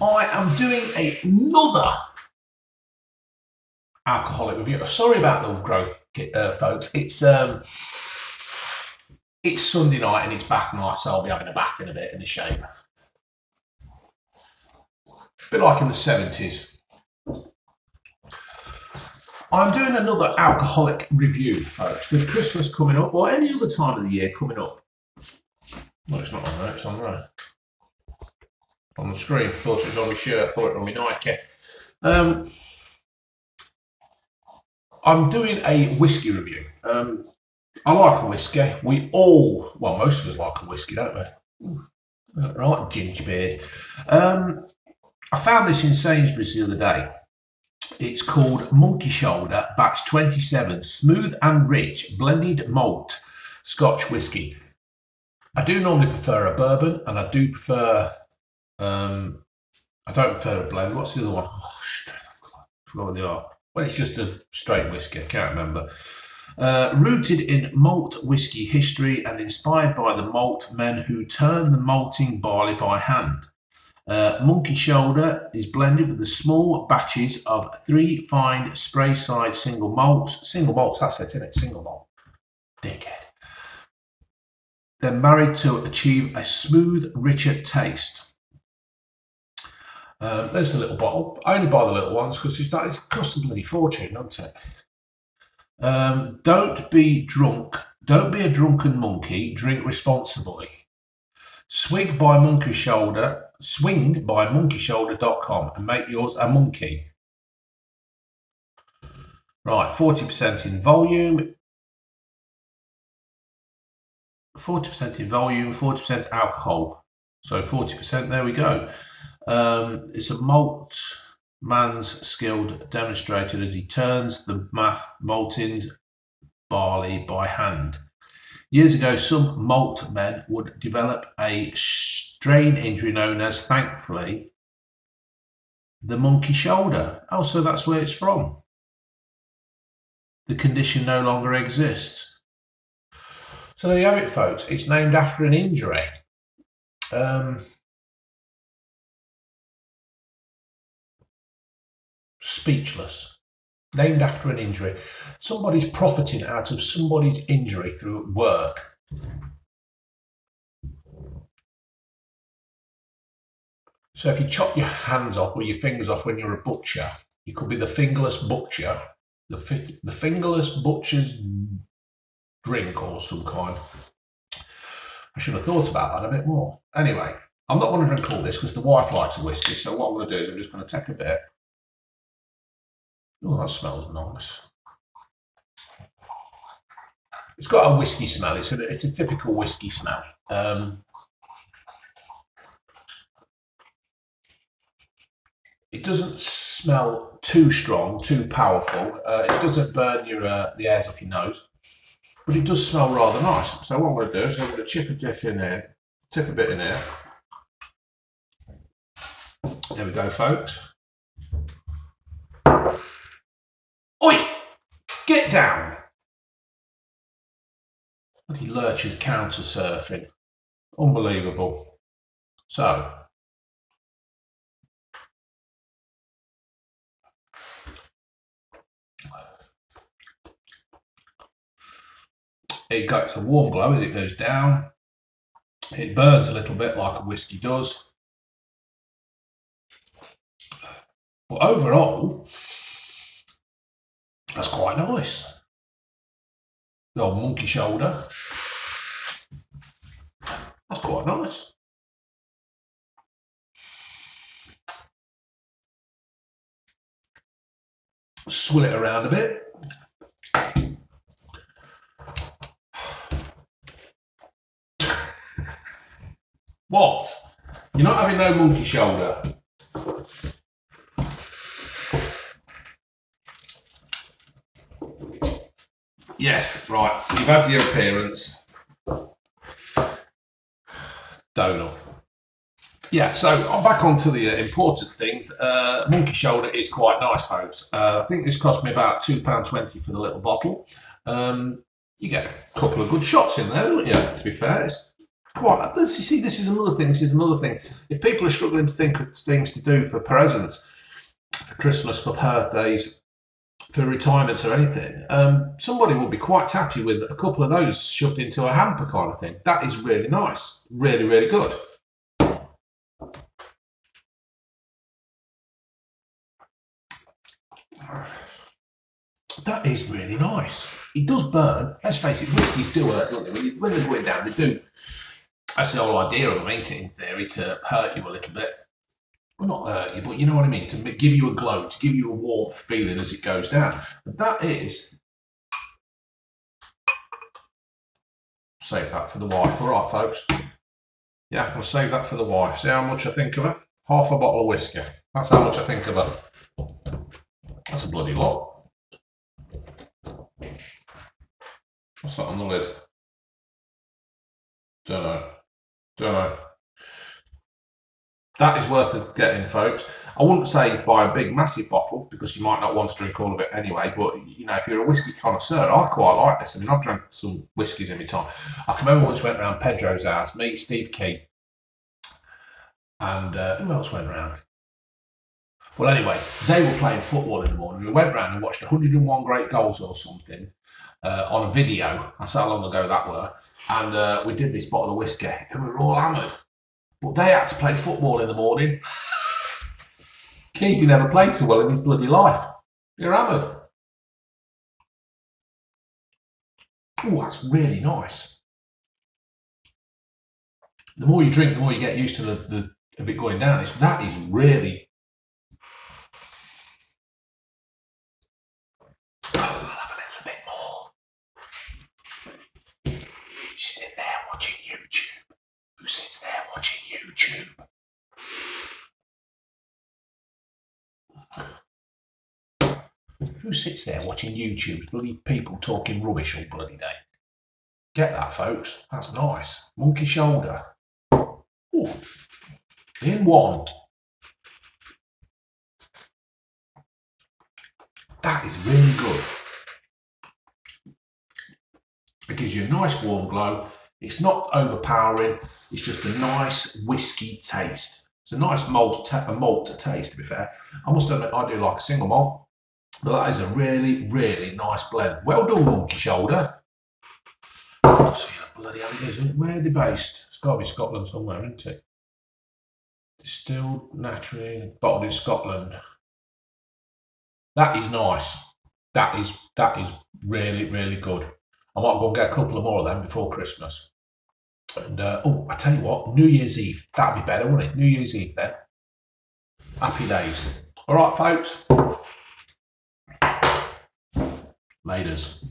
I am doing another alcoholic review. Sorry about the growth, folks. It's Sunday night and it's bath night, so I'll be having a bath in a bit in the shave. A bit like in the 70s. I'm doing another alcoholic review, folks, with Christmas coming up, or any other time of the year coming up. Well, it's not on there, it's on there. On the screen. Thought it was on my shirt, thought it was on my Nike. I'm doing a whiskey review. I like a whiskey. Most of us like a whiskey, don't we? Right, ginger beer. I found this in Sainsbury's the other day. It's called Monkey Shoulder Batch 27 Smooth and Rich Blended Malt Scotch Whiskey. I do normally prefer a bourbon, and I do prefer, I don't prefer a blend. What's the other one? Oh, shit, I forgot what they are. Well, it's just a straight whiskey, I can't remember. Rooted in malt whiskey history and inspired by the malt men who turn the malting barley by hand. Monkey Shoulder is blended with the small batches of 3 fine spray-side single malts. Single malts, that's it, isn't it? Single malt. Dickhead. They're married to achieve a smooth, richer taste. There's the little bottle. I only buy the little ones because it costs a bloody fortune, doesn't it? Don't be drunk. Don't be a drunken monkey. Drink responsibly. Swing by monkeyshoulder.com and make yours a monkey. Right, 40% in volume. 40% in volume, 40% alcohol. So 40%, there we go. It's a malt man's skilled demonstrated as he turns the malted barley by hand. Years ago, some malt men would develop a strain injury known as, thankfully, the monkey shoulder. Oh, so that's where it's from. The condition no longer exists. So there you have it, folks. It's named after an injury. Speechless. Named after an injury. Somebody's profiting out of somebody's injury through work. So if you chop your hands off or your fingers off when you're a butcher, you could be the fingerless butcher. The fingerless butcher's drink or some kind. I should have thought about that a bit more. Anyway, I'm not going to drink all this because the wife likes a whiskey. So what I'm going to do is I'm just going to take a bit. Oh, that smells nice. It's got a whiskey smell. It's a typical whiskey smell. It doesn't smell too strong, too powerful. It doesn't burn the hairs off your nose, but it does smell rather nice. So what I'm going to do is I'm going to chip a bit in here. There we go, folks. Oi! Get down! Bloody lurchers counter surfing. Unbelievable. So, it's a warm glow as it goes down. It burns a little bit like a whiskey does. But overall, that's quite nice. The old monkey shoulder. That's quite nice. Swill it around a bit. What? You're not having no monkey shoulder. Yes, right. You've had your appearance. Donut. Yeah, so I'm back onto the important things. Monkey shoulder is quite nice, folks. I think this cost me about £2.20 for the little bottle. You get a couple of good shots in there, don't you? To be fair, Quite. You see, this is another thing. This is another thing. If people are struggling to think of things to do for presents, for Christmas, for birthdays, for retirements or anything, somebody will be quite happy with a couple of those shoved into a hamper kind of thing. That is really nice. Really, really good. That is really nice. It does burn. Let's face it, whiskies do hurt, don't they? When they're going down, they do. That's the whole idea of them, ain't it, in theory, to hurt you a little bit. Well, not hurt you, but you know what I mean, to give you a glow, to give you a warmth feeling as it goes down. But that is... Save that for the wife. All right, folks. Yeah, we'll save that for the wife. See how much I think of her? Half a bottle of whiskey. That's how much I think of her. That's a bloody lot. What's that on the lid? Don't know. That is worth getting, folks. I wouldn't say buy a big, massive bottle because you might not want to drink all of it anyway. But, you know, if you're a whiskey connoisseur, I quite like this. I mean, I've drank some whiskies in my time. I can remember once we went around Pedro's house, me, Steve Key, and who else went round? Well, anyway, they were playing football in the morning. We went round and watched 101 great goals or something on a video. That's how long ago that were. And we did this bottle of whiskey and we were all hammered. But they had to play football in the morning. Keysy never played so well in his bloody life. You're hammered. Oh, that's really nice. The more you drink, the more you get used to the of it going down. That is really... Oh, I'll have a little bit more. She's in there watching YouTube. Who sits there watching YouTube? Who sits there watching YouTube? Bloody people talking rubbish all bloody day. Get that, folks. That's nice. Monkey shoulder. Ooh. In one. That is really good. It gives you a nice warm glow. It's not overpowering. It's just a nice whiskey taste. It's a nice malt to taste, to be fair. I must admit, I do like a single malt. But that is a really, really nice blend. Well done, Monkey Shoulder. See how bloody hell it is. Where are they based? It's got to be Scotland somewhere, isn't it? Distilled naturally, bottled in Scotland. That is nice. That is really, really good. I might go and get a couple of more of them before Christmas. And oh, I tell you what, New Year's Eve. That'd be better, wouldn't it? New Year's Eve then. Happy days. All right, folks. Laters.